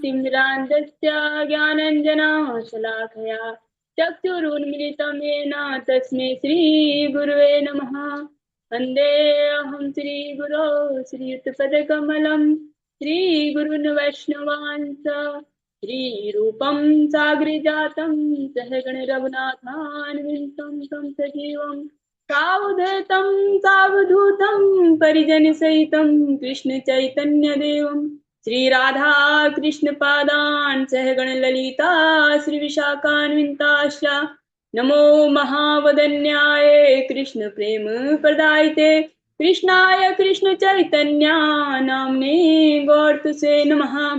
तिमिरान्धस्य ज्ञानाञ्जनशलाकया चक्षुरुन्मिलितं येन तस्मै श्रीगुरुवे नमः। वन्देऽहं श्रीगुरो श्रीयुतपदकमलं श्रीगुरून् वैष्णवांश्च श्रीरूपं साग्रजातं सहगण रघुनाथान्वितं तं सजीवं सावधूतं सावधूतं परिजनसहितं कृष्ण चैतन्यदेवं श्री राधा कृष्ण पादान् सहगण ललिता श्री विशाखान्विताश्च नमो महावदन्याय कृष्ण प्रेम प्रदायते कृष्णाय कृष्ण चैतन्या नाम्ने गौरतुसे नमः।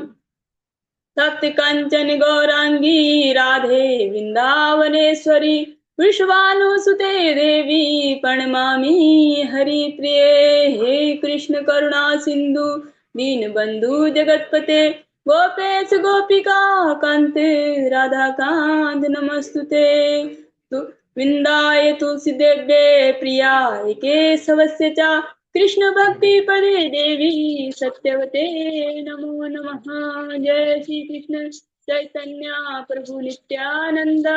सप्त कंचन गौरांगी राधे वृंदावनेश्वरी विश्वानुसुते देवी प्रणमामि हरिप्रिये। हे कृष्ण करुणा सिंधु दीनबंधु जगतपते गोपेश गोपिका कांत राधा कांत नमस्तुते। वृंदाय तुलसी देव्ये प्रियाय केशवस्य च कृष्ण भक्ति पदे देवी सत्यवते नमो नमः। जय श्री कृष्ण चैतन्य प्रभु नित्यानंद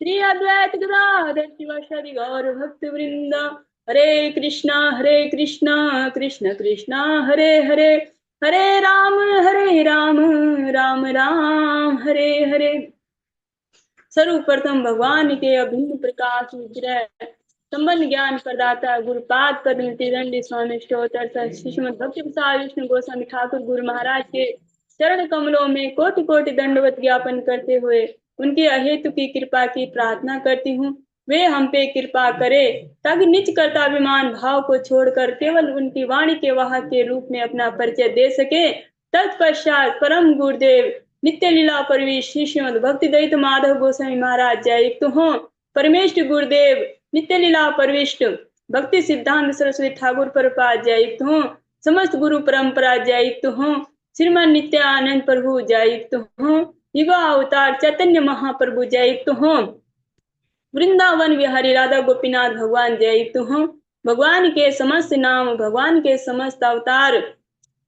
श्री अद्वैत गदाधर शिवासादि गौर भक्त वृंद। हरे कृष्णा कृष्ण कृष्ण हरे हरे हरे राम राम राम हरे हरे। सर्वप्रथम भगवान के अभिन्न प्रकाश विग्रह संबंध ज्ञान प्रदाता गुरुपाद पद्म स्वामी स्त्रोत्र श्रीमद भक्ति प्रसाद विष्णु गोस्वामी ठाकुर गुरु महाराज के चरण कमलों में कोटि कोटि दंडवत ज्ञापन करते हुए उनकी अहेतु की कृपा की प्रार्थना करती हूँ। वे हम पे कृपा करे ताकि निज कर्ताभिमान भाव को छोड़कर केवल उनकी वाणी के वाहक के रूप में अपना परिचय दे सके। तत्पश्चात परम गुरुदेव नित्य लीला परवीश श्रीमद भक्ति दयित माधव गोस्वामी महाराज जययुक्त हों। परमेष्ठ गुरुदेव नित्य लीला परविष्ट भक्ति सिद्धांत सरस्वती ठाकुर प्रभुपाद जययुक्त हों। समस्त गुरु परंपरा जययुक्त हों। श्रीमान नित्यानंद प्रभु जययुक्त हों। युगा अवतार चैतन्य महाप्रभु जययुक्त हों। वृंदावन विहारी राधा गोपीनाथ भगवान जययुक्त हों। भगवान के समस्त नाम भगवान के समस्त अवतार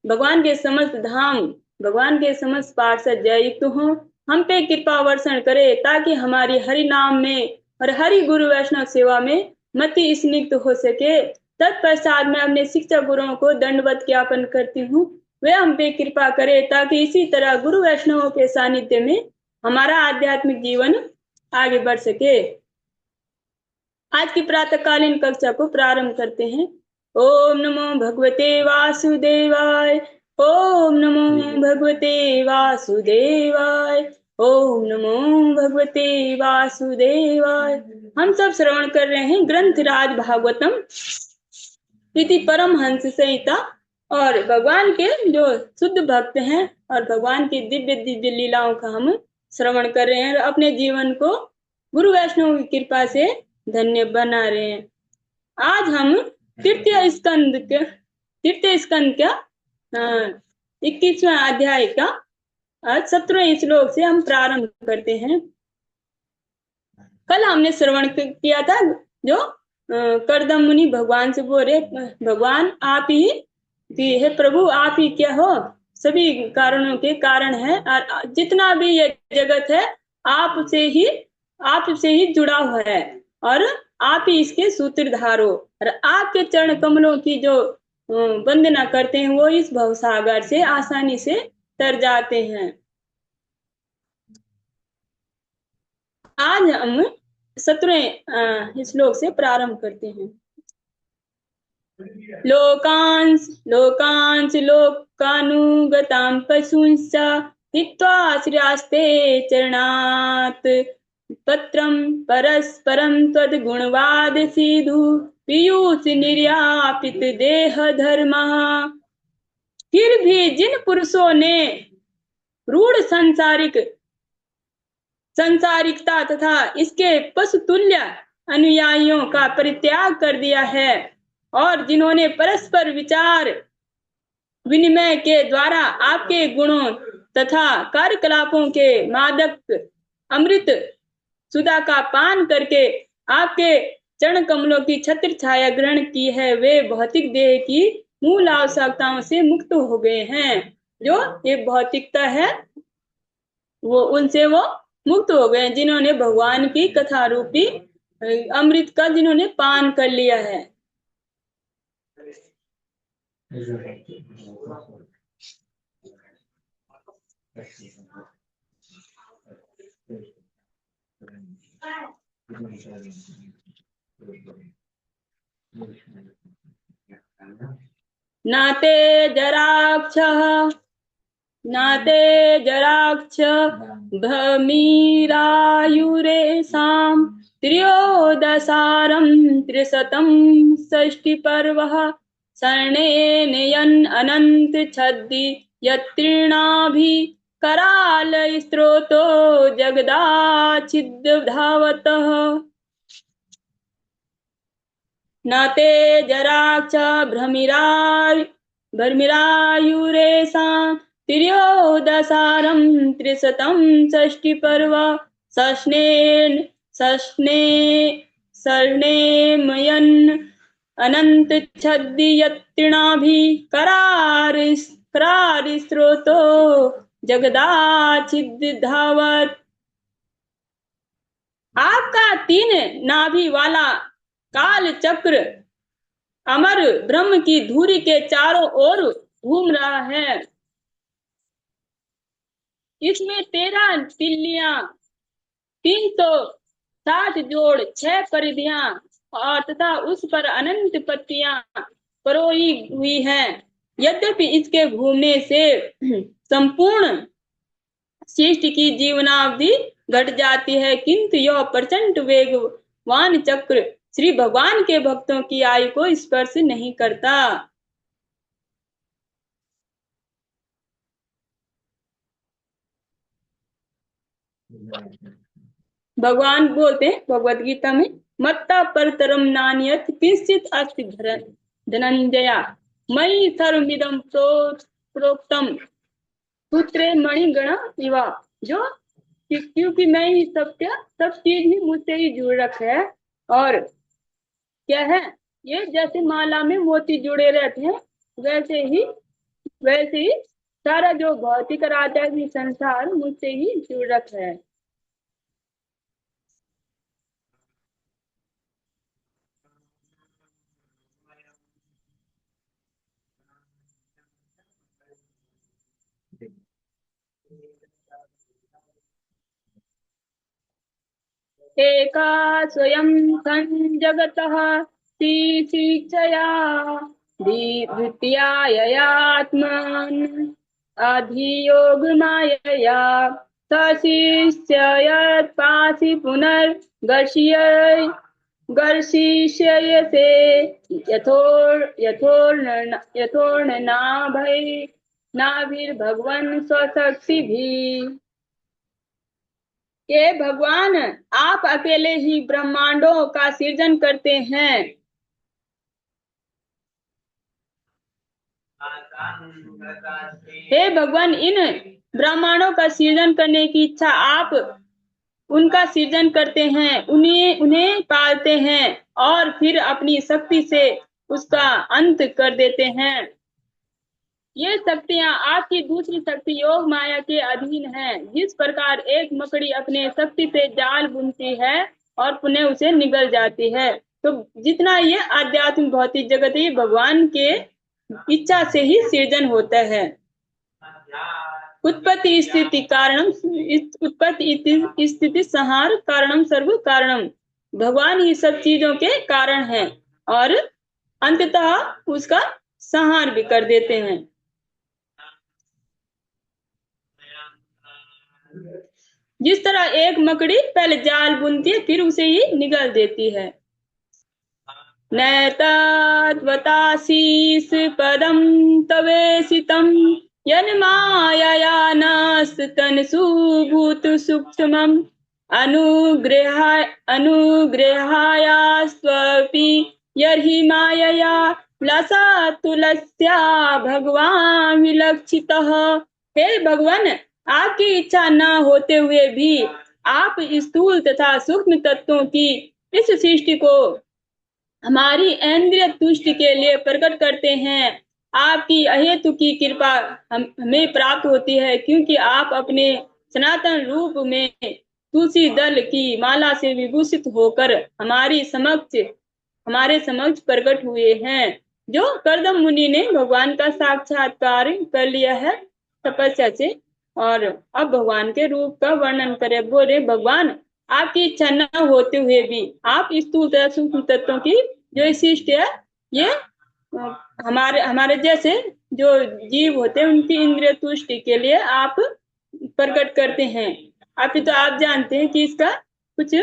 भगवान के समस्त धाम भगवान के समस्त पार्षद जययुक्त हों। हम पे कृपा वर्षण करे ताकि हमारी हरि नाम में और हरि गुरु वैष्णव सेवा में मति स्निग्ध हो सके। तत्पश्चात मैं अपने शिक्षक गुरुओं को दंडवत ज्ञापन करती हूँ। वे हम पे कृपा करे ताकि इसी तरह गुरु वैष्णवों के सानिध्य में हमारा आध्यात्मिक जीवन आगे बढ़ सके। आज की प्रातःकालीन कक्षा को प्रारंभ करते हैं। ओम नमो भगवते वासुदेवाय ओम नमो भगवते वासुदेवाय ओम नमो भगवते वासुदेवाय। हम सब श्रवण कर रहे हैं ग्रंथराज भागवतम इति परमहंस संहिता और भगवान के जो शुद्ध भक्त हैं और भगवान की दिव्य दिव्य लीलाओं का हम श्रवण कर रहे हैं और अपने जीवन को गुरु वैष्णव की कृपा से धन्य बना रहे हैं। आज हम तृतीय स्कंद का 21वां अध्याय का 17वें श्लोक से हम प्रारंभ करते हैं। कल हमने श्रवण किया था जो करदम मुनि भगवान से बोले भगवान आप ही है प्रभु आप ही क्या हो सभी कारणों के कारण है और जितना भी ये जगत है आपसे ही जुड़ा हुआ है और आप ही इसके सूत्रधार हो और आपके चरण कमलों की जो वंदना करते हैं वो इस भवसागर से आसानी से तर जाते हैं। आज हम 17वें श्लोक से प्रारंभ करते हैं। लोकांश लोकानुगतां पशुंश्च हित्वा श्रियास्ते चरणात् पत्रं परस्परं त्वद्गुणवाद सिधु पीयूष निर्यापित देह धर्म। फिर भी जिन पुरुषों ने रूढ़ संसारिकता तथा इसके पशुतुल्य अनुयायियों का परित्याग कर दिया है और जिन्होंने परस्पर विचार विनिमय के द्वारा आपके गुणों तथा कार्यकलापों के मादक अमृत सुधा का पान करके आपके चरण कमलों की छत्र छाया ग्रहण की है वे भौतिक देह की मूल आवश्यकताओं से मुक्त हो गए हैं। जो ये भौतिकता है वो उनसे वो मुक्त हो गए, जिन्होंने भगवान की कथा रूपी अमृत का जिन्होंने पान कर लिया है। नाते जराक्षः नाते जराक्ष भमीरायुरेषां त्रयोदशारं त्रिशतं षष्टिपर्वः शरणेन यन् अनन्त छद्दि यत्रीणाभि करालस्त्रोतो जगदाच्छिद्धावतः न ते जराक्ष भ्रमिरायुरेषां त्र्योदशारं त्रिशतं षष्टिपर्व शर्णेमयन् अनन्तच्छद्दि यत्तृणाभिः करारिस्रोतो जगदाच्छिद्धावत्। आपका 3 नाभि वाला काल चक्र अमर ब्रह्म की धुरी के चारों ओर घूम रहा है। इसमें 13 तिल्लियां, 360 जोड़, 6 परिधियां और तथा उस पर अनंत पत्तियां परोई हुई हैं। यद्यपि इसके घूमने से संपूर्ण सृष्टि की जीवनावधि घट जाती है, किंतु यह प्रचंड वेगवान चक्र श्री भगवान के भक्तों की आयु को स्पर्श नहीं करता। भगवान बोलते हैं भगवत गीता में, मत्ता परतरम नान्यत् किंचित् अस्ति धनंजया मयि सर्वमिदं प्रोक्तम सूत्रे मणिगणा इवा। जो क्योंकि मैं ही सब चीज ही मुझसे ही जुड़ रखा है। और क्या है ये, जैसे माला में मोती जुड़े रहते हैं वैसे ही सारा जो भौतिक राजनीतिक संसार मुझसे ही जुड़ रखा है। एका स्वयं संजगतः शिक्षया द्वितीयायात्मन् अधियोगमायया सशिष्ययत्पासि पुनर्गर्षिष्यसे यथोर्नाभिर्भगवन् स्वशक्तिभिः। हे भगवान, आप अकेले ही ब्रह्मांडों का सृजन करते हैं। हे भगवान, इन ब्रह्मांडों का सृजन करने की इच्छा आप उनका सृजन करते हैं, उन्हें पालते हैं और फिर अपनी शक्ति से उसका अंत कर देते हैं। ये शक्तियां आपकी दूसरी शक्ति योग माया के अधीन हैं। जिस प्रकार एक मकड़ी अपने शक्ति से जाल बुनती है और पुनः उसे निगल जाती है, तो जितना ये आध्यात्मिक भौतिक जगत है, भगवान के इच्छा से ही सृजन होता है। उत्पत्ति स्थिति संहार कारणम सर्व कारणम। भगवान ही सब चीजों के कारण हैं और अंततः उसका संहार भी कर देते हैं। जिस तरह एक मकड़ी पहले जाल बुनती है फिर उसे ही निगल देती है। नैतद्वतासीस पदम तवेशितम यन्मायया नस्तनसु भूत सूक्ष्मम् अनुग्रहाया स्वपि यर्हि मायया लसतुलस्या भगवान विलक्षितः। हे भगवान, आपकी इच्छा न होते हुए भी आप स्थूल तथा सूक्ष्म तत्वों की इस सृष्टि को हमारी इंद्रिय तुष्टि के लिए प्रकट करते हैं। आपकी अहेतु की कृपा हमें प्राप्त होती है, क्योंकि आप अपने सनातन रूप में तुलसी दल की माला से विभूषित होकर हमारे समक्ष प्रकट हुए हैं। जो कर्दम मुनि ने भगवान का साक्षात्कार कर लिया है तपस्या से, और अब भगवान के रूप का वर्णन करे। बोले, भगवान आपकी इच्छा न होते हुए भी आप स्थूल तथा सूक्ष्म तत्वों की जो विशिष्ट है, ये हमारे हमारे जैसे जो जीव होते हैं उनकी इंद्रिय तुष्टि के लिए आप प्रकट करते हैं। अभी तो आप जानते हैं कि इसका कुछ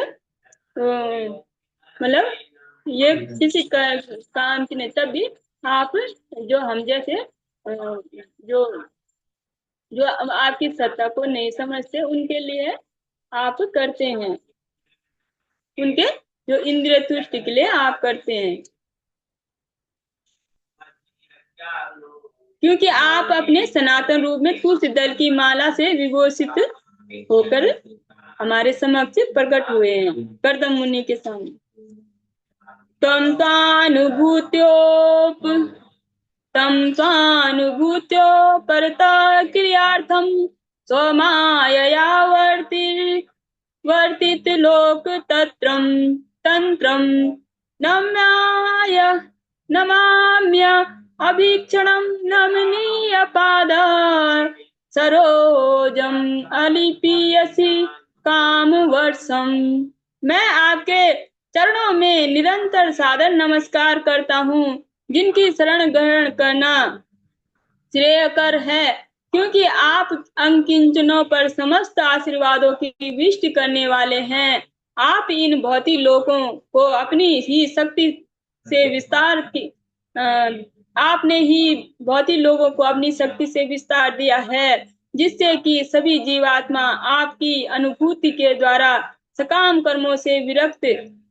मतलब ये किसी काम की नहीं, तब भी आप जो हम जैसे जो जो आपकी सत्ता को नहीं समझते उनके लिए आप करते हैं, उनके जो इंद्रिय तुष्टि के लिए आप करते हैं, क्योंकि आप अपने सनातन रूप में तुलसी दल की माला से विभूषित होकर हमारे समक्ष प्रकट हुए हैं कर्दम मुनि के सामने। तम तानुभूत्योपरता क्रियार्थम स्वमायया वर्तित लोक तंत्रम नमाम्य अभीक्षणम नमनीय पाद सरोजम अलिपियसी काम वर्षम। मैं आपके चरणों में निरंतर सादर नमस्कार करता हूँ, जिनकी शरण ग्रहण करना श्रेयकर है, क्योंकि आप अंकिंचनों पर समस्त आशीर्वादों की वृष्टि करने वाले हैं। आप इन भौतिक लोगों को अपनी ही शक्ति से विस्तार की आपने ही भौतिक लोगों को अपनी शक्ति से विस्तार दिया है, जिससे कि सभी जीवात्मा आपकी अनुभूति के द्वारा सकाम कर्मों से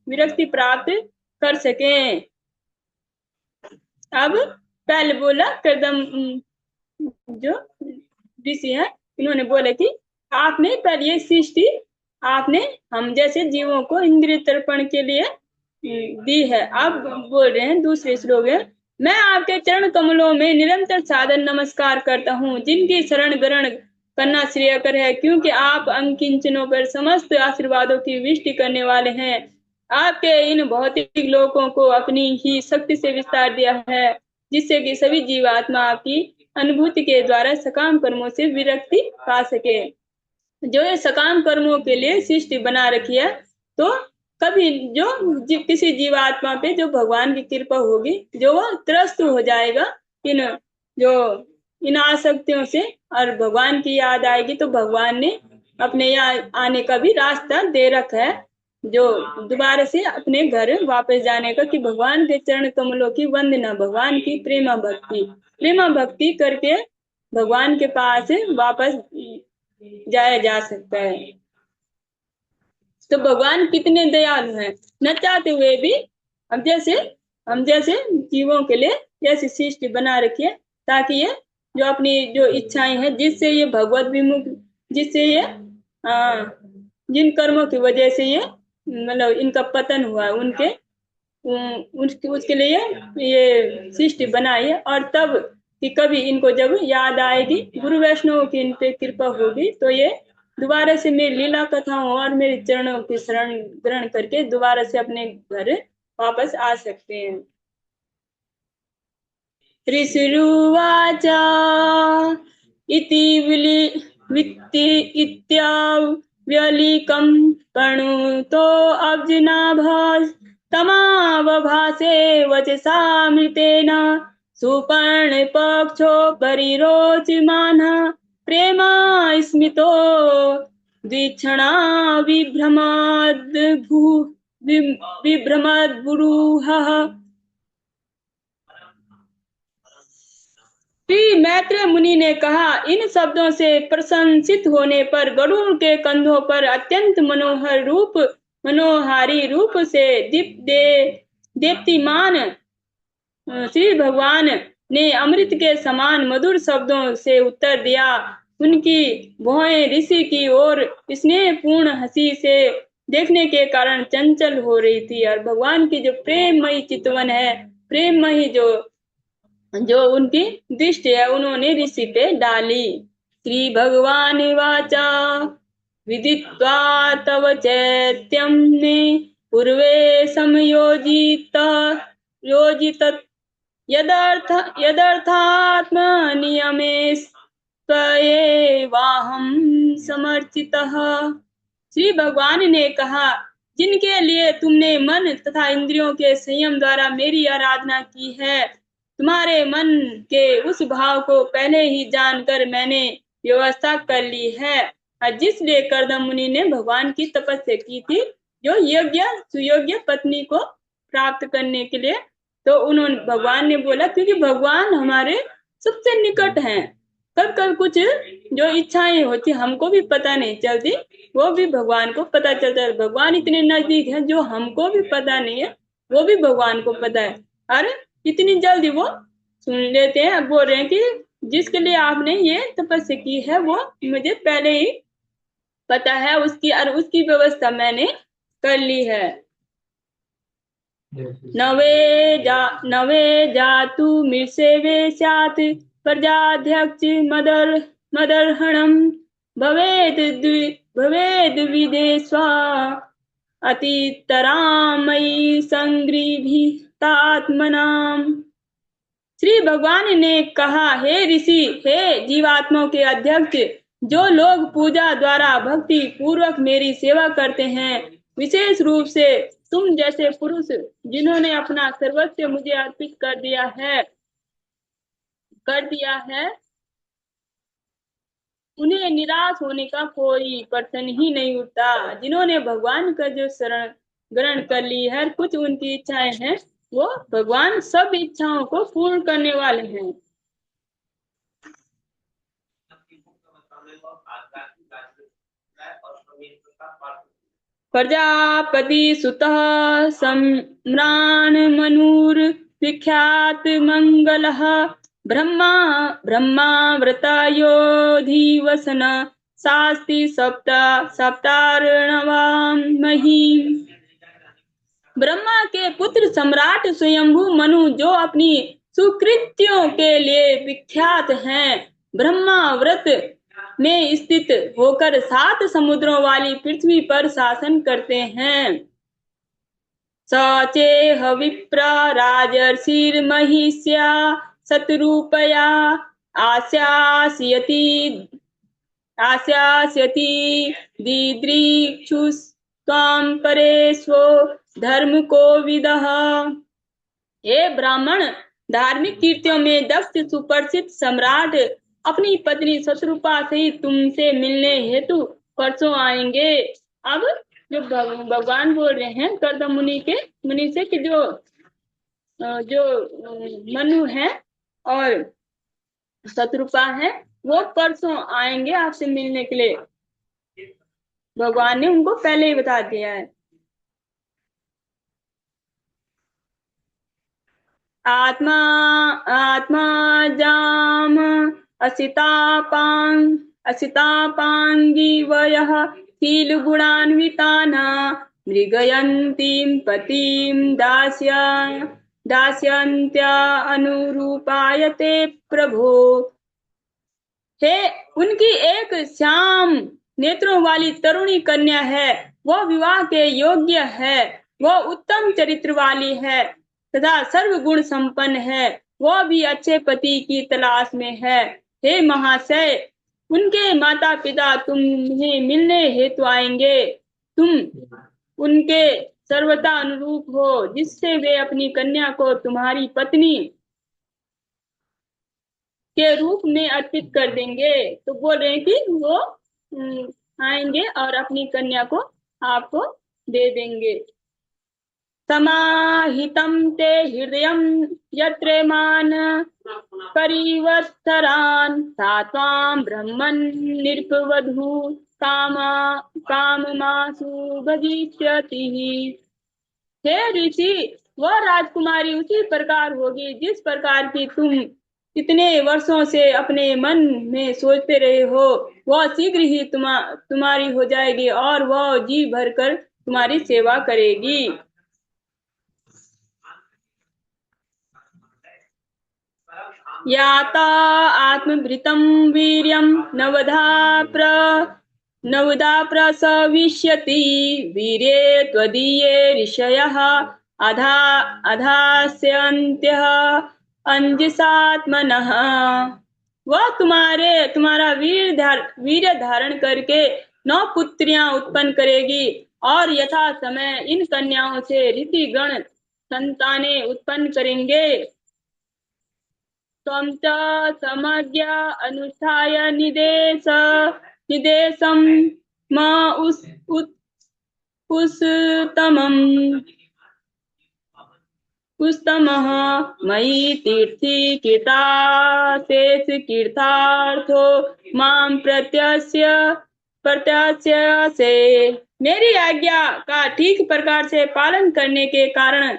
विरक्ति प्राप्त कर सकें। अब पहले बोला कर्दम जो ऋषि है, इन्होंने बोला कि आपने पहले ये सृष्टि आपने हम जैसे जीवों को इंद्रिय तर्पण के लिए दी है। अब बोल रहे हैं दूसरे श्लोक है, मैं आपके चरण कमलों में निरंतर सादर नमस्कार करता हूँ, जिनकी शरण ग्रहण करना श्रेयकर है, क्योंकि आप अंकिंचनों पर समस्त आशीर्वादों की वृष्टि करने वाले हैं। आपके इन भौतिक लोगों को अपनी ही शक्ति से विस्तार दिया है, जिससे कि सभी जीवात्मा आपकी अनुभूति के द्वारा सकाम कर्मों से विरक्ति पा सके। जो ये सकाम कर्मों के लिए सृष्टि बना रखी है, तो कभी किसी जीवात्मा पे जो भगवान की कृपा होगी, जो वह त्रस्त हो जाएगा इन आसक्तियों से, और भगवान की याद आएगी, तो भगवान ने अपने यहाँ आने का भी रास्ता दे रखा है, जो दोबारा से अपने घर वापस जाने का, कि भगवान के चरण कमलों की वंदना, भगवान की प्रेमा भक्ति करके भगवान के पास वापस जाया जा सकता है। तो भगवान कितने दयालु हैं, न चाहते हुए भी हम जैसे जीवों के लिए ऐसी सृष्टि बना रखी है, ताकि ये जो अपनी जो इच्छाएं हैं, जिससे ये भगवत विमुख, जिससे ये जिन कर्मों की वजह से ये मतलब इनका पतन हुआ, उसके लिए ये सृष्टि बनाई है। और तब कि कभी इनको जब याद आएगी, गुरु वैष्णव की इन पे कृपा होगी, तो ये दोबारा से मेरी लीला कथाओं और मेरे चरणों की शरण ग्रहण करके दोबारा से अपने घर वापस आ सकते हैं। ऋषिरुवाच इति इत्याव्यलीकं प्रणुतो अब्जनाभास तमावभासे वचसामृतेन सुपर्णपक्षो परिरोचमानः प्रेमा स्मितो द्विक्षणा विभ्रमद्गुरुः। श्री मैत्रेय मुनि ने कहा, इन शब्दों से प्रशंसित होने पर गरुड़ के कंधों पर अत्यंत मनोहारी रूप से दीप्तिमान श्री भगवान ने अमृत के समान मधुर शब्दों से उत्तर दिया। उनकी भौहें ऋषि की ओर स्नेहपूर्ण हंसी से देखने के कारण चंचल हो रही थी, और भगवान की जो प्रेममयी चितवन है, प्रेममयी जो उनकी दृष्टि है, उन्होंने ऋषि पे डाली। श्री भगवान वाचा विदित्वा तव चैत्यं मे पूर्वे समयोजित योजित यदर्थात्मनियमे त्वयेवाहं समर्चितः। श्री भगवान ने कहा, जिनके लिए तुमने मन तथा इंद्रियों के संयम द्वारा मेरी आराधना की है, तुम्हारे मन के उस भाव को पहले ही जानकर मैंने व्यवस्था कर ली है। जिसलिए कर्दम मुनि ने भगवान की तपस्या की थी, जो योग्य सुयोग्य पत्नी को प्राप्त करने के लिए। तो उन्होंने भगवान ने बोला, क्योंकि भगवान हमारे सबसे निकट हैं। कब कब कुछ जो इच्छाएं होती हमको भी पता नहीं चलती, वो भी भगवान को पता चलता है। भगवान इतने नजदीक है, जो हमको भी पता नहीं है वो भी भगवान को पता है। अरे इतनी जल्दी वो सुन लेते हैं। अब बोल रहे हैं कि जिसके लिए आपने ये तपस्या की है वो मुझे पहले ही पता है, उसकी और उसकी व्यवस्था मैंने कर ली है। नवे जातु मिर्सेवे स्यात् प्रजाध्यक्ष मदर्हणम भवेद विदेश्वा अतितरामयी संगृभीतात्मनाम। श्री भगवान ने कहा, हे ऋषि, हे जीवात्माओं के अध्यक्ष, जो लोग पूजा द्वारा भक्ति पूर्वक मेरी सेवा करते हैं, विशेष रूप से तुम जैसे पुरुष जिन्होंने अपना सर्वस्व मुझे अर्पित कर दिया है, उन्हें निराश होने का कोई प्रश्न ही नहीं उठता। जिन्होंने भगवान का जो शरण ग्रहण कर ली है, कुछ उनकी इच्छाएं हैं, वो भगवान सब इच्छाओं को पूर्ण करने वाले हैं। प्रजापति सुतः सम्रान मनुर विख्यात मंगलः ब्रह्माव्रतायोधिवसन शास्ति सप्तार्णवाम महीम। ब्रह्मा के पुत्र सम्राट स्वयंभू मनु, जो अपनी सुकृत्यों के लिए विख्यात हैं, ब्रह्मा व्रत में स्थित होकर 7 समुद्रों वाली पृथ्वी पर शासन करते हैं। सचेह विप्र राजर्षिर्महिष्या शतरूपया आस्यास्यति दिदृक्षुस्त्वां परेशो धर्म को विदः। हे ब्राह्मण, धार्मिक कीर्तियों में दक्ष सुप्रसिद्ध सम्राट अपनी पत्नी शत्रुपा सहित तुमसे मिलने हेतु परसों आएंगे। अब जो भगवान बोल रहे हैं कर्दम मुनि से कि जो मनु है और शत्रुपा है, वो परसों आएंगे आपसे मिलने के लिए। भगवान ने उनको पहले ही बता दिया है। आत्मा जाम असितापांगी वयः शील गुणान्विताना मृगयन्तीं पतिं दास्यन्त्या अनुरूपायते प्रभो। हे, उनकी एक श्याम नेत्रों वाली तरुणी कन्या है, वह विवाह के योग्य है, वह उत्तम चरित्र वाली है तथा सर्व गुण संपन्न है, वह भी अच्छे पति की तलाश में है। हे महाशय, उनके माता पिता तुम्हें मिलने हेतु आएंगे। तुम उनके सर्वथा अनुरूप हो, जिससे वे अपनी कन्या को तुम्हारी पत्नी के रूप में अर्पित कर देंगे। तो बोल रहे हैं कि वो आएंगे और अपनी कन्या को आपको दे देंगे। समाहितं ते हृदयं यत्र मान परिवर्तरान् सा त्वां ब्रह्मन् निर्पवधू काममासु भजिष्यति। हे ऋषि, वह राजकुमारी उसी प्रकार होगी जिस प्रकार की तुम इतने वर्षों से अपने मन में सोचते रहे हो। वह शीघ्र ही तुम्हारी हो जाएगी और वह जी भरकर तुम्हारी सेवा करेगी। याता आत्मभृतं वीर्यं नवधा नवदा प्रसविष्यति वीर्ये त्वदीये ऋषयः अधा अधास्यन्त्यः अंजसात्मनः। वह तुम्हारा वीर्य धारण करके 9 पुत्रियां उत्पन्न करेगी और यथा समय इन कन्याओं से ऋषिगण संतानें उत्पन्न करेंगे। त्वं च समज्ञा अनुष्ठाय निदेशं मा पुस्तमः मयि तीर्थी कीर्ताशेष कीर्तार्थो मां प्रत्यास्यसे। मेरी आज्ञा का ठीक प्रकार से पालन करने के कारण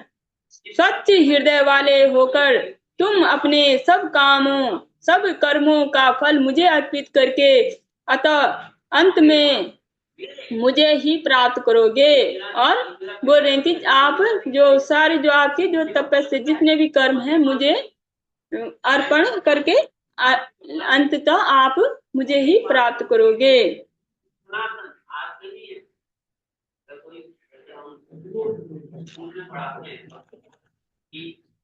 स्वच्छ हृदय वाले होकर तुम अपने सब कामों सब कर्मों का फल मुझे अर्पित करके अतः अंत में मुझे ही प्राप्त करोगे। और बोल रही थी आप जो आपके जो तपस्या जितने भी कर्म हैं मुझे अर्पण करके अंततः आप मुझे ही प्राप्त करोगे।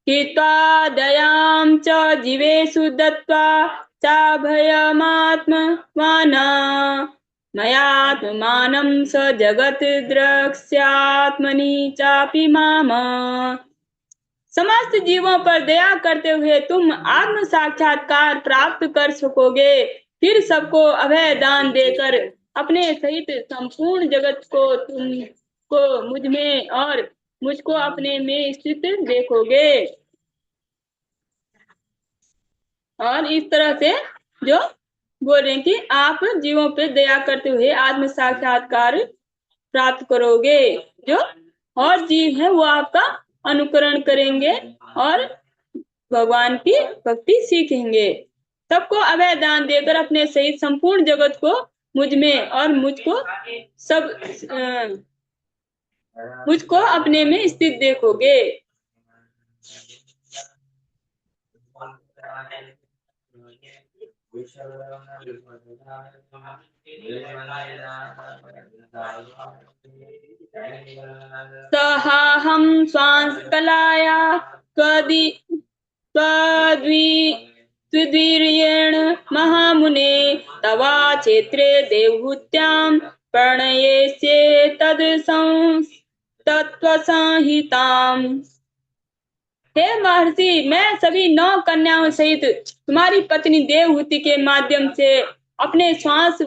हित्वा दयां च जीवेषु दत्त्वा चाभयमात्मवान् मयात्मानं स जगत् द्रक्ष्यात्मनि चापि माम्। समस्त जीवों पर दया करते हुए तुम आत्म साक्षात्कार प्राप्त कर सकोगे। फिर सबको अभय दान देकर अपने सहित संपूर्ण जगत को तुमको मुझ में और मुझको अपने में स्थित देखोगे। और इस तरह से जो बोल रहे हैं कि आप जीवों पे दया करते हुए आत्म साक्षात्कार प्राप्त करोगे। जो और जीव है वो आपका अनुकरण करेंगे और भगवान की भक्ति सीखेंगे। सबको अभय दान देकर अपने सहित संपूर्ण जगत को मुझ में और मुझको अपने में स्थित देखोगे। सहाहं स्वांस्कलाया त्वद्वीर्येण महामुने तवा क्षेत्रे देवहूत्यां प्रणयेष्ये तत्त्वसंहिताम्। हे महर्षि, मैं सभी 9 कन्याओं सहित तुम्हारी पत्नी देवहूति के माध्यम से अपने श्वास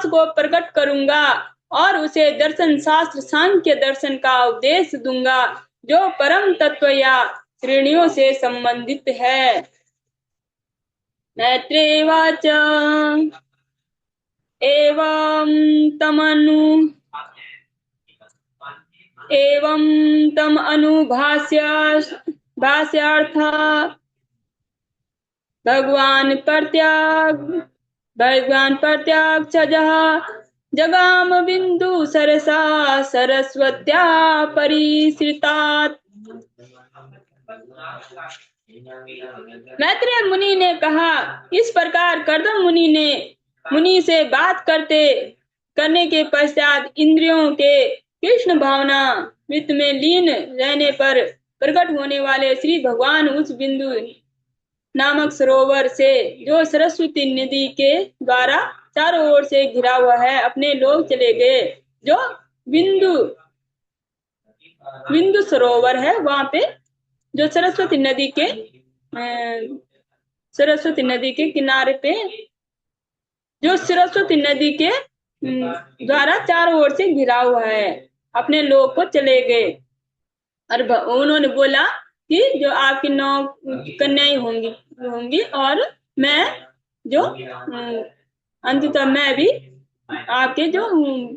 को प्रकट करूंगा और उसे दर्शन शास्त्र सांख्य दर्शन का उपदेश दूंगा जो परम तत्व या श्रेणियों से संबंधित है। मैत्रेयवाच एवं तम भाष्यार्थ भगवान प्रत्याक्षजः जगाम बिंदु सरसा सरस्वत्या परिश्रितात्। मैत्रेय मुनि ने कहा, इस प्रकार कर्दम मुनि से बात करने के पश्चात इंद्रियों के कृष्ण भावना वृत्त में लीन रहने पर प्रकट होने वाले श्री भगवान उस बिंदु नामक सरोवर से जो सरस्वती नदी के द्वारा चारों ओर से घिरा हुआ है अपने लोग चले गए। जो बिंदु सरोवर है वहां पे जो सरस्वती नदी के किनारे पे जो सरस्वती नदी के द्वारा चारों ओर से घिरा हुआ है अपने लोग को चले गए। और उन्होंने बोला कि जो आपकी 9 कन्याएं होंगी और मैं जो अंततः मैं भी आपके जो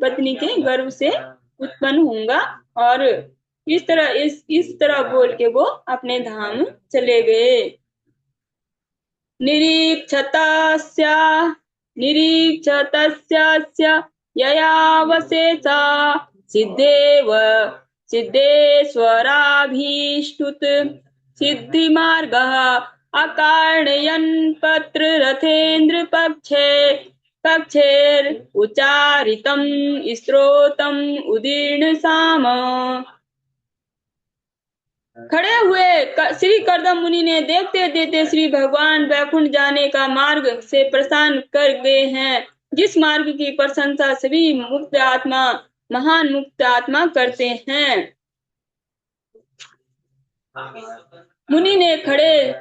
पत्नी के गर्भ से उत्पन्न होऊंगा। और इस तरह बोल के वो अपने धाम चले गए। निरीक्षतस्य ययावशेषा सिद्धेश्वराभीष्टुत सिद्धिमार्गः अकारणयन् पत्र रथेन्द्र पक्षे कक्षेर उच्चारितम स्त्रोतम उदीर्ण साम। खड़े हुए श्री कर्दम मुनि ने देखते देखते श्री भगवान वैकुंठ जाने का मार्ग से प्रस्थान कर गए हैं, जिस मार्ग की प्रशंसा सभी मुक्त आत्मा महान मुक्त आत्मा करते हैं। मुनि ने खड़े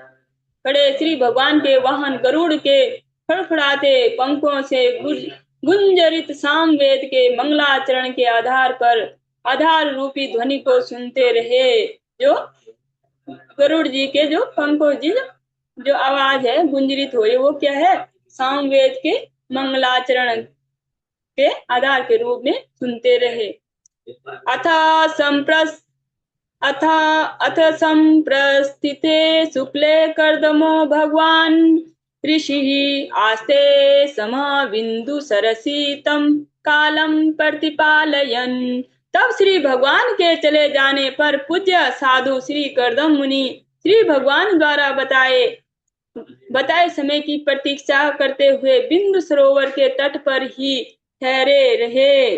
खड़े श्री भगवान के वाहन गरुड़ के फड़फड़ाते पंखों से गुंजरित सामवेद के मंगलाचरण के आधार रूपी ध्वनि को सुनते रहे। जो गरुड़ जी के जो पंखों जी जो आवाज है गुंजरित हो रही, वो क्या है? सामवेद के मंगलाचरण के आधार के रूप में सुनते रहे। अथ संप्रस्थिते शुक्ले कर्दमो भगवान ऋषि आस्ते समः बिंदु सरसीतम कालम प्रतिपालयन। तब श्री भगवान के चले जाने पर पूज्य साधु श्री कर्दम मुनि श्री भगवान द्वारा बताए समय की प्रतीक्षा करते हुए बिंदु सरोवर के तट पर ही ठहरे रहे।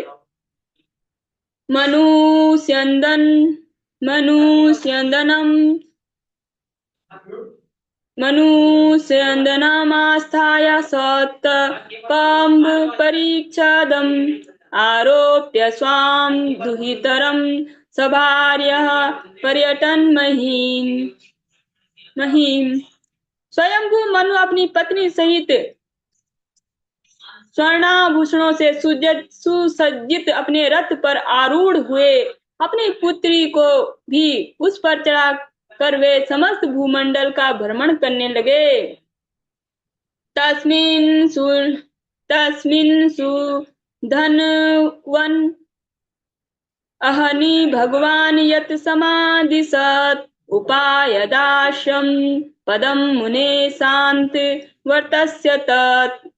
मनुष्यन्दनमास्थाय सत्कम्ब परीक्षदम् आरोप्य स्वां दुहितरं सभार्यः पर्यटन महीम। स्वयंभू मनु अपनी पत्नी सहित स्वर्णाभूषणों से सुसज्जित अपने रथ पर आरूढ़ हुए अपनी पुत्री को भी उस पर चढ़ा कर वे समस्त भूमंडल का भ्रमण करने लगे। तस्मिन् सुधन्वन अहनि भगवान यत समादिशत् उपायदाश्यम पदम मुने शांत वर्तस्य तत्।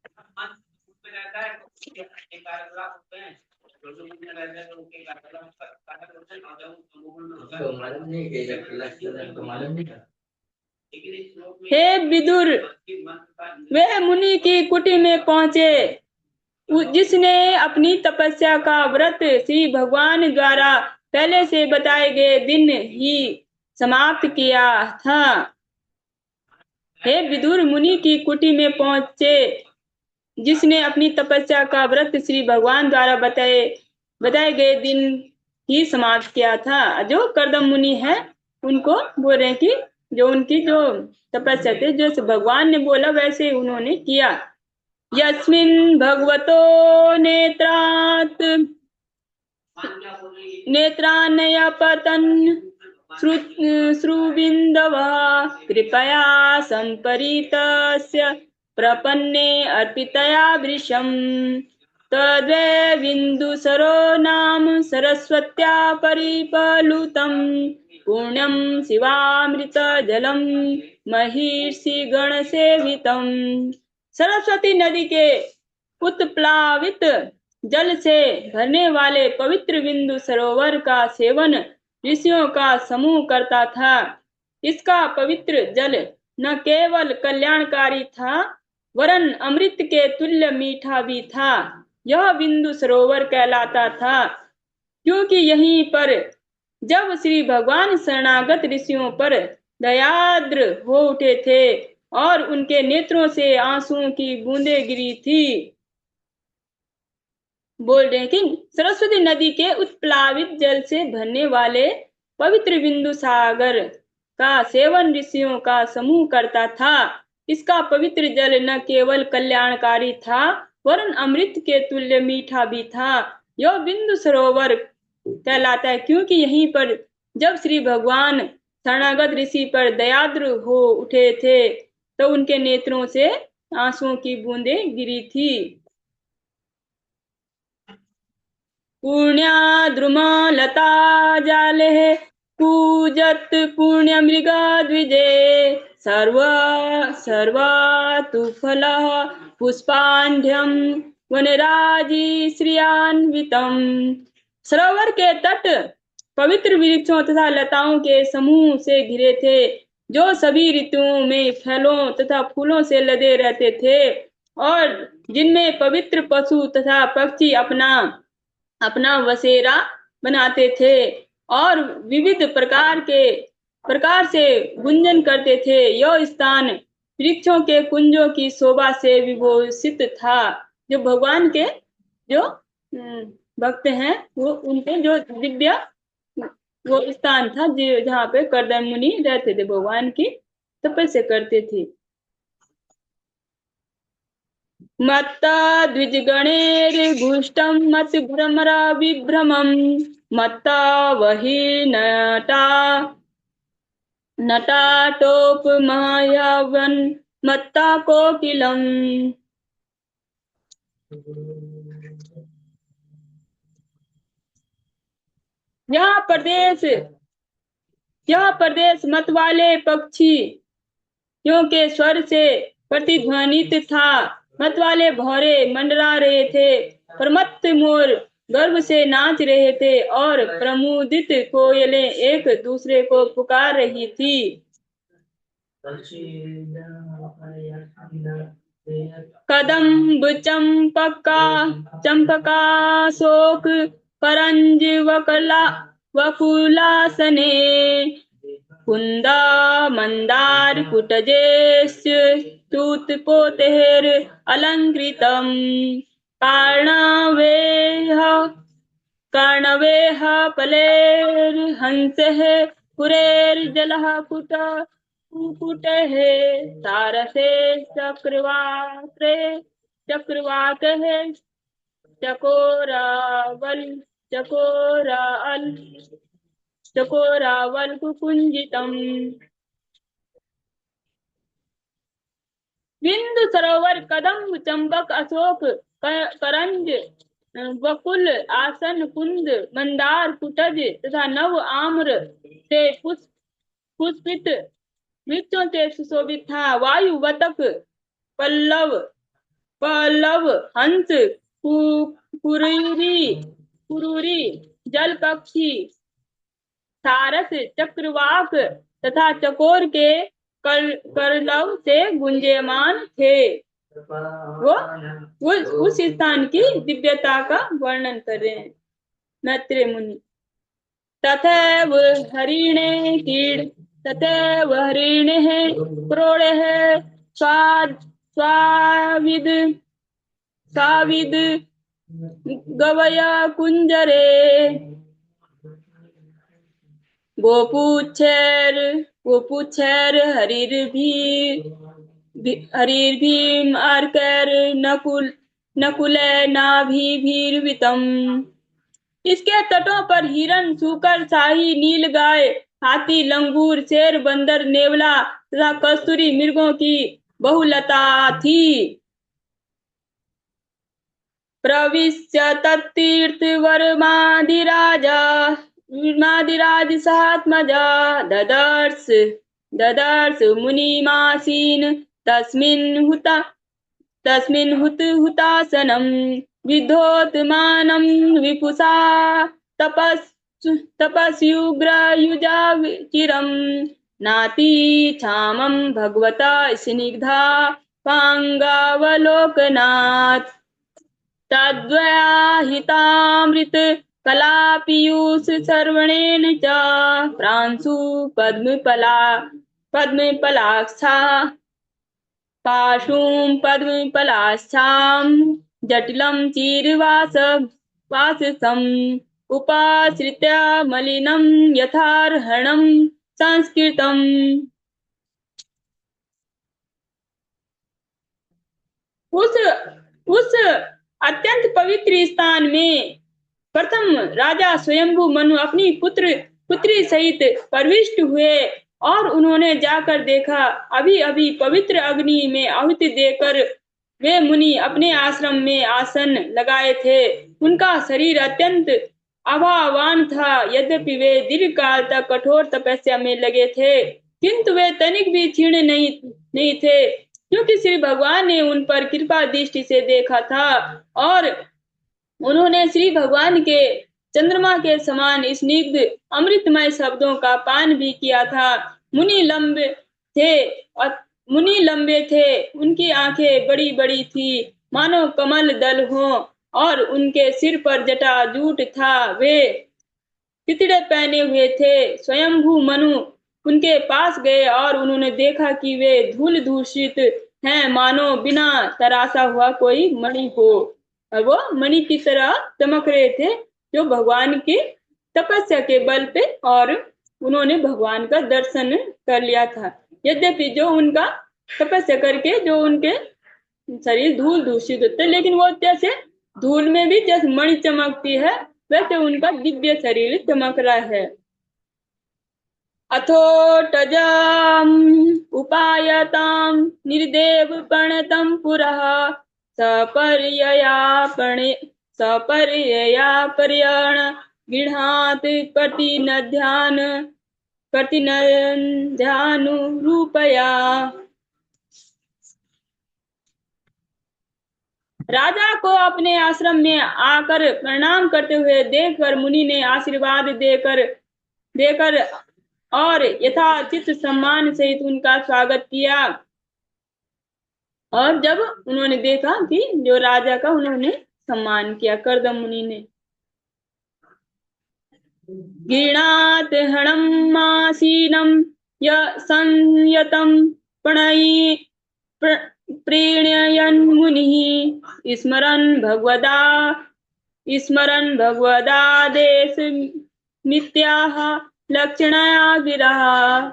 हे विदुर, वे मुनि की कुटी में पहुंचे जिसने अपनी तपस्या का व्रत श्री भगवान द्वारा पहले से बताए गए दिन ही समाप्त किया था। हे विदुर, मुनि की कुटी में पहुंचे जिसने अपनी तपस्या का व्रत श्री भगवान द्वारा बताए गए दिन ही समाप्त किया था। जो कर्दम मुनि है उनको बोल रहे हैं कि जो उनकी जो तपस्या थे जो भगवान ने बोला वैसे उन्होंने किया। यस्मिन् भगवतो नेत्रानय पतन श्रुबिन्दवः कृपया संपरीतस्य प्रपन्ने अर्पितया वृषम् तद्वै बिन्दुसरो नाम सरस्वत्या परिप्लुतम् पुण्यं शिवामृत जलम महिषि गण सेवितम्। सरस्वती नदी के उत्प्लावित जल से भरने वाले पवित्र बिंदु सरोवर का सेवन ऋषियों का समूह करता था। इसका पवित्र जल न केवल कल्याणकारी था वरन अमृत के तुल्य मीठा भी था। यह बिंदु सरोवर कहलाता था क्योंकि यहीं पर जब श्री भगवान शरणागत ऋषियों पर दयाद्र हो उठे थे और उनके नेत्रों से आंसुओं की बूंदें गिरी थी। बोल रहे हैं कि सरस्वती नदी के उत्प्लावित जल से भरने वाले पवित्र बिंदु सागर का सेवन ऋषियों का समूह करता था। इसका पवित्र जल न केवल कल्याणकारी था वरन अमृत के तुल्य मीठा भी था। यह बिंदु सरोवर कहलाता है क्योंकि यहीं पर जब श्री भगवान शरणागत ऋषि पर दयाद्र हो उठे थे तो उनके नेत्रों से आंसुओं की बूंदें गिरी थी। पुण्याद्रुमलता जाले कूजत पुण्य मृगा द्विजे सर्वातु फलः पुष्पांढ्यम वनराजी श्रियान्वितम्। सरोवर के तट पवित्र वृक्षों तथा लताओं के समूह से घिरे थे जो सभी ऋतुओं में फलों तथा फूलों से लदे रहते थे और जिनमें पवित्र पशु तथा पक्षी अपना अपना बसेरा बनाते थे और विविध प्रकार से गुंजन करते थे। यह स्थान वृक्षों के कुंजों की शोभा से विभूषित था। जो भगवान के जो भक्त हैं वो उनके जो दिव्य वो स्थान था जहाँ पे करदम मुनि रहते थे, भगवान की तपस्या करते थे। मत्ता द्विजगणैर्घुष्टं मत भ्रमरा विभ्रमं मत्ता वही नटाटोपमायावन मत्ता कोकिलम। यह प्रदेश मत वाले पक्षी क्योंकि स्वर से प्रतिध्वनित था। मत वाले भौरे मंडरा रहे थे, प्रमत्त मोर गर्व से नाच रहे थे और प्रमुदित कोयलें एक दूसरे को पुकार रही थी। कदम्ब चंपका शोक करंज वकुलासने कुंदा मंदार कुटजेस्तुतपोतेर अलंकृतम कार्णवेह पलेर हंसः पुरेर्जलः कुकुटः सारसे चक्रवाकः चकोरावल कुकुंजितम। बिंदु सरोवर कदम्ब चंपक अशोक करंज वकुल आसन कुंद मंदार कुटज तथा नव आम्र से पुष्पित वृक्षों से सुशोभित था। वायु वतक पल्लव हंस कुरूरी जल पक्षी सारस चक्रवाक तथा चकोर के करलव से गुंजयमान थे। वो उस स्थान की दिव्यता का वर्णन कर रहे हैं मैत्रेय मुनि। तथैव हरिणेः क्रोड़ेः स्वाविद गवय कुंजरे गोपुच्छैर हरिर्भीमार्कैर नकुले नाभिर्वितम। इसके तटों पर हिरण सूकर शाही नीलगाय हाथी लंगूर शेर बंदर नेवला तथा कस्तूरी मृगों की बहुलता थी। प्रविश्य तत्तीर्थवर्मादिराज सहात्मजा ददर्श मुनिमासीन तस्मिन् हुतासनं विद्धोत्मानं विपुषा तपस्युग्रयुजाचिरं नाति क्षामं भगवता स्निग्धा पांगावलोकनात् तद्वयाहितामृत कलापीयूष श्रवणेन च प्रांशु पद्मपलाक्षा पाशुं पद्मपलाक्षां जटिलं चीरवाससम् उपाश्रित्य मलिनं यथार्हणं संस्कृतम्। उस अत्यंत पवित्र स्थान में प्रथम राजा स्वयंभू मनु अपनी पुत्री सहित प्रविष्ट हुए और उन्होंने जाकर देखा। अभी अभी पवित्र अग्नि में आहुति देकर वे मुनि अपने आश्रम में आसन लगाए थे। उनका शरीर अत्यंत आभावान था। यद्यपि वे दीर्घ काल तक कठोर तपस्या में लगे थे किंतु वे तनिक भी क्षीण नहीं थे, क्योंकि श्री भगवान ने उन पर कृपा दृष्टि से देखा था और उन्होंने श्री भगवान के चंद्रमा के समान स्निग्ध अमृतमय शब्दों का पान भी किया था। मुनि लंबे थे, उनकी आंखें बड़ी बड़ी थी मानो कमल दल हो, और उनके सिर पर जटाजूट था। वे चितड़े पहने हुए थे। स्वयंभू मनु उनके पास गए और उन्होंने देखा कि वे धूल दूषित हैं, मानो बिना तराशा हुआ कोई मणि हो। और वो मणि की तरह चमक रहे थे, जो भगवान की तपस्या के बल पे, और उन्होंने भगवान का दर्शन कर लिया था। यद्यपि जो उनका तपस्या करके जो उनके शरीर धूल दूषित होते, लेकिन वो जैसे धूल में भी जैसे मणि चमकती है, वैसे उनका दिव्य शरीर चमक रहा है। अथोटजाम उपायताम निर्देव प्रणतम पुरः सपर्ययापणे सपर्ययापर्यण गृहात् प्रतिनध्यानुरूपया। राजा को अपने आश्रम में आकर प्रणाम करते हुए देखकर मुनि ने आशीर्वाद देकर देकर और यथाचित सम्मान सहित उनका स्वागत किया। और जब उन्होंने देखा कि जो राजा का उन्होंने सम्मान किया, कर्दम मुनि ने। गृणात हणमासीनम य संयतम प्रणयी प्रीणयन् मुनिः स्मरन् भगवदादेश मित्याह लक्षणया गिरः।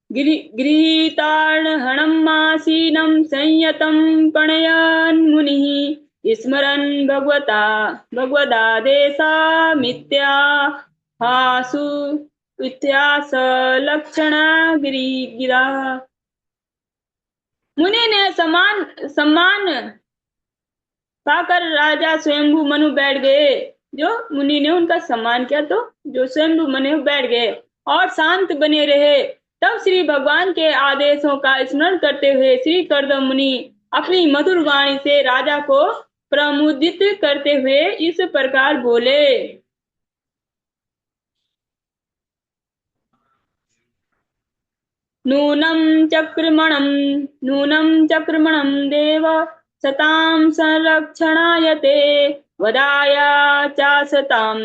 गृहीतार्हणमासीनं संयतं प्रणयन् मुनिः स्मरन् भगवदादेशमित्याहासु इत्यास लक्षणा गिरा। मुनि ने सम्मान पाकर राजा स्वयंभू मनु बैठ गए। जो मुनि ने उनका सम्मान किया, तो जो स्वयंभू मनु बैठ गए और शांत बने रहे। तब श्री भगवान के आदेशों का स्मरण करते हुए श्री कर्दम मुनि अपनी मधुर वाणी से राजा को प्रमुदित करते हुए इस प्रकार बोले। नूनं चक्रमणं देव सतां संरक्षणाय ते वदाय चासतां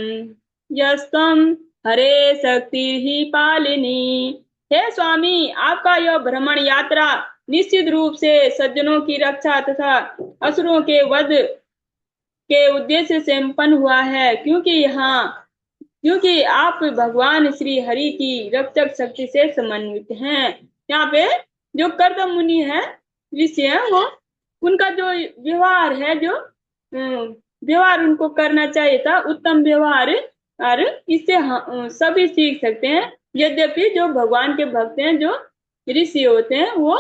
यस्त्वं हरे शक्तिः पालिनी। हे स्वामी, आपका यह भ्रमण यात्रा निश्चित रूप से सज्जनों की रक्षा तथा असुरों के वध के उद्देश्य से संपन्न हुआ है, क्योंकि आप भगवान श्री हरि की रक्षक शक्ति से समन्वित हैं। यहाँ पे जो कर्दम मुनि है, ऋषि है, वो उनका जो व्यवहार है, जो व्यवहार उनको करना चाहिए था, उत्तम व्यवहार, और इससे सभी सीख सकते हैं। यद्यपि जो भगवान के भक्त हैं, जो ऋषि होते हैं, वो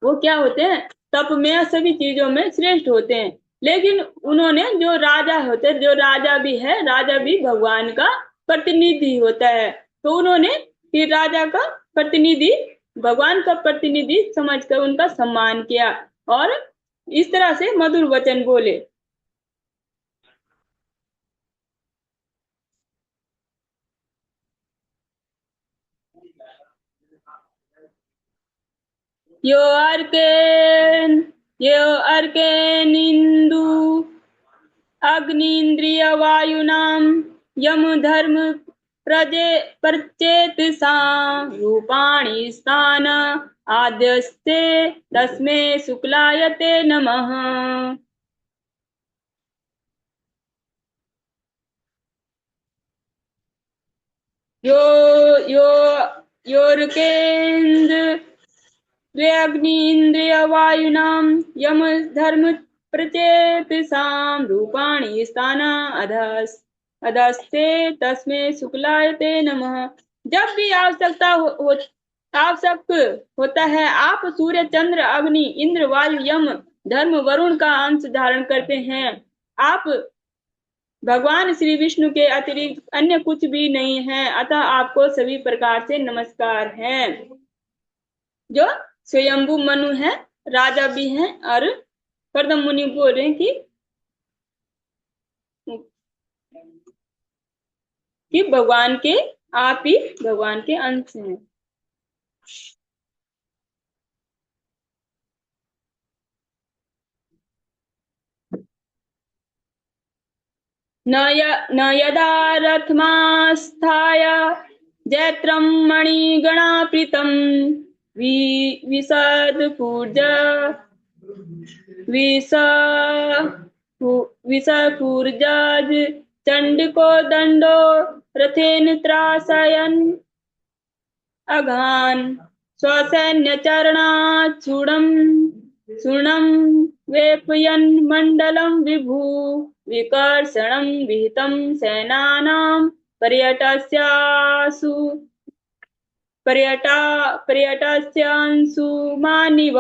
क्या होते हैं, तप में सभी चीजों में श्रेष्ठ होते हैं। लेकिन उन्होंने जो राजा होते हैं, जो राजा भी है, राजा भी भगवान का प्रतिनिधि होता है, तो उन्होंने फिर राजा का प्रतिनिधि, भगवान का प्रतिनिधि समझकर उनका सम्मान किया और इस तरह से मधुर वचन बोले। यो अर्केनिंदु अग्निन्द्रिय वायुनाम यम धर्म प्रचेतसा रूपाणि स्थान आद्यस्ते तस्मै शुक्लायते नमः। योर्केन्द्रिय वायुनाम यम धर्म प्रचेतसां रूपाणि स्थान अधस्ते तस्मै शुक्लायते नमः। जब भी आवश्यक होता है, आप सूर्य, चंद्र, अग्नि, इंद्र, वायु, यम, धर्म, वरुण का अंश धारण करते हैं। आप भगवान श्री विष्णु के अतिरिक्त अन्य कुछ भी नहीं है, अतः आपको सभी प्रकार से नमस्कार है। जो स्वयंभू मनु है, राजा भी हैं, और कर्दम मुनि बोल रहे हैं कि भगवान के, आप ही भगवान के अंश हैं। न यदा रथमास्थाय जैत्रं मणिगणाप्रीतं विशदपूर्ज विष विषपूर्जाज चंडिको दंडो रथेन त्रासयन् अघान् स्वसैन्यचरणाचूर्णं चूर्णं वेपयन् मण्डलं विभु विकर्षणं विहितं सेनानां पर्यटस्यांशुमानिव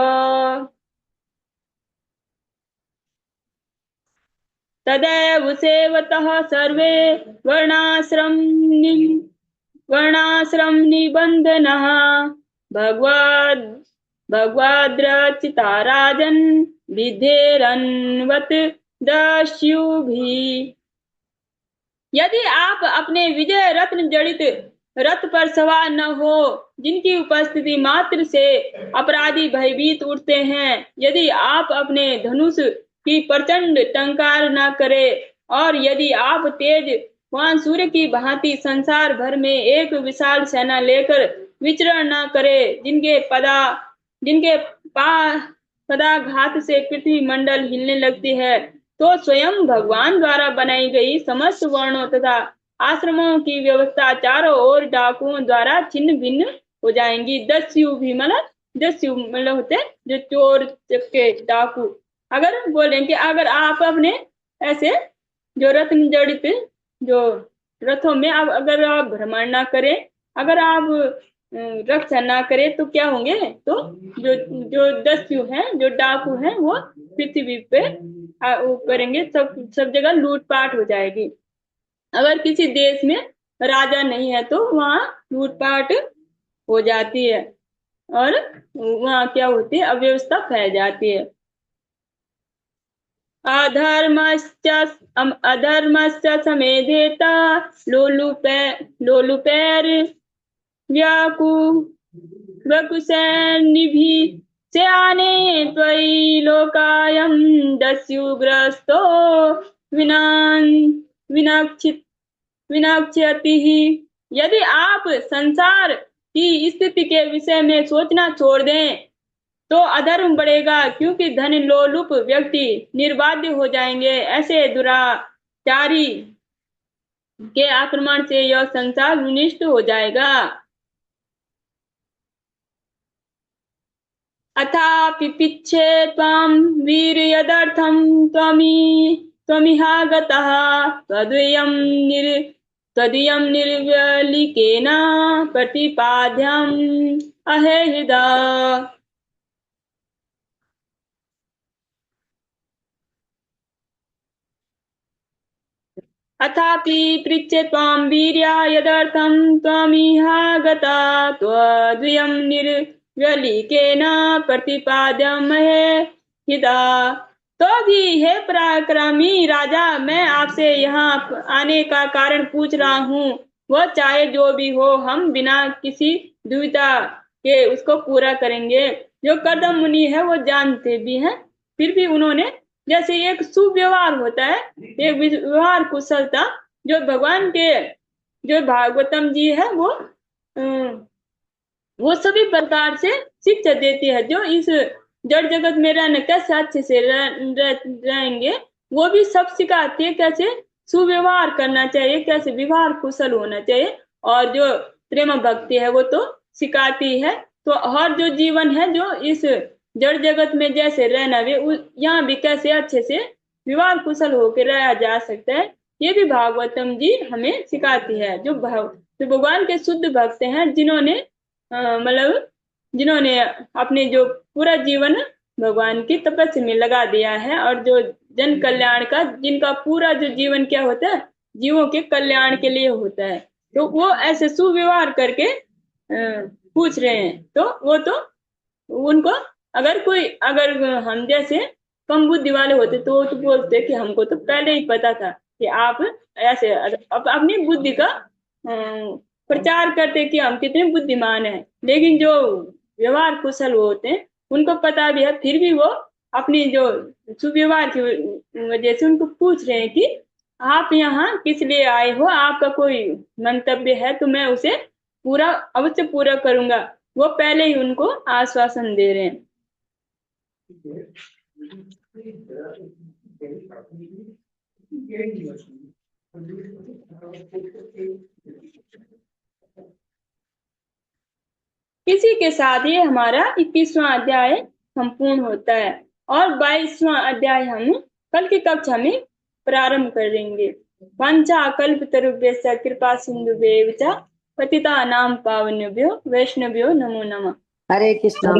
तदैव सेवतः सर्वे वर्णाश्रम निबंधनः भगवद्रचिता राजन् विधेरन्वत् दस्युभिः। यदि आप अपने विजय रत्न जड़ित रथ पर सवार न हो, जिनकी उपस्थिति मात्र से अपराधी भयभीत उठते हैं, यदि आप अपने धनुष की प्रचंड टंकार न करें, और यदि आप तेजवान सूर्य की भांति संसार भर में एक विशाल सेना लेकर विचरण न करें, जिनके पदाघात से पृथ्वी मंडल हिलने लगती है, तो स्वयं भगवान द्वारा बनाई गई समस्त वर्णों तथा आश्रमों की व्यवस्था चारों ओर डाकुओं द्वारा छिन्न भिन्न हो जाएंगी। दस्यु मतलब होते जो चोर चक्के डाकू। अगर बोलेंगे अगर आप अपने ऐसे जो रत्न जड़ित जो रथों में अगर आप भ्रमण ना करें, अगर आप रक्षा ना करें, तो क्या होंगे? तो जो दस्यु हैं, जो डाकू हैं, वो पृथ्वी पे करेंगे, सब जगह लूटपाट हो जाएगी। अगर किसी देश में राजा नहीं है तो वहाँ लूटपाट हो जाती है और वहाँ क्या होती है? अव्यवस्था फैल जाती है। अधर्मश्च समेधेता लोलुपैर व्याकुशैर्निभिः स्याने त्वयि लोकायं दस्युग्रस्तो विनक्ष्यति। यदि आप संसार की स्थिति के विषय में सोचना छोड़ दें तो अधर्म बढ़ेगा, क्योंकि धन लोलुप व्यक्ति निर्बाध्य हो जाएंगे। ऐसे दुराचारी के आक्रमण से यह संसार विनिष्ट हो जाएगा। अथापि पिच्छे त्वां वीर्यदर्थं त्वमिहागतः त्वदीयं निर्व्यलिकेन प्रतिपाद्यम् अहेहृदा। अथापि पृच्छे त्वां वीर्या यदर्थं त्वमिहागता त्वदीयं निर्व्यलिकेन प्रतिपाद्यमहे हिता। तो भी हे पराक्रमी राजा, मैं आपसे यहाँ आने का कारण पूछ रहा हूँ। वह चाहे जो भी हो, हम बिना किसी दुविधा के उसको पूरा करेंगे। जो कर्दम मुनि है वो जानते भी हैं, फिर भी उन्होंने जैसे एक सुव्यवहार होता है, एक व्यवहार कुशलता जो भगवान के जो भागवतम जी है वो सभी प्रकार से शिक्षा देती है। जो इस जड़ जगत में रहने कैसे अच्छे से रहेंगे, वो भी सब सिखाती है। कैसे सुव्यवहार करना चाहिए, कैसे व्यवहार कुशल होना चाहिए, और जो प्रेम भक्ति है वो तो सिखाती है। तो हर जो जीवन है जो इस जड़ जगत में जैसे रहना वे यहाँ भी कैसे अच्छे से व्यवहार कुशल होकर रहा जा सकता है, ये भी भागवतम जी हमें सिखाती है। जो भगवान के शुद्ध भक्त हैं, जिन्होंने मतलब जिन्होंने अपने जो पूरा जीवन भगवान की तपस्या में लगा दिया है, और जो जन कल्याण का जिनका पूरा जो जीवन क्या होता है, जीवों के कल्याण के लिए होता है, तो वो ऐसे सुव्यवहार करके पूछ रहे हैं। तो वो तो उनको अगर हम जैसे कम बुद्धि वाले होते तो वो तो बोलते कि हमको तो पहले ही पता था कि आप ऐसे अपनी बुद्धि का प्रचार करते कि हम कितने बुद्धिमान हैं। लेकिन जो व्यवहार कुशल होते हैं उनको पता भी है, फिर भी वो अपनी जो सुव्यवहार की वजह से उनको पूछ रहे हैं कि आप यहाँ किस लिए आए हो, आपका कोई मंतव्य है तो मैं उसे पूरा अवश्य पूरा करूंगा। वो पहले ही उनको आश्वासन दे रहे हैं। इसी के साथ ही हमारा 21वां अध्याय संपूर्ण होता है और 22वां अध्याय हम कल की कक्षा में प्रारंभ करेंगे। वांछा कल्पतरुभ्यश्च कृपा सिंधुभ्येव च पतितानां पावनेभ्यो वैष्णवेभ्यो नमो नमः। हरे कृष्णा।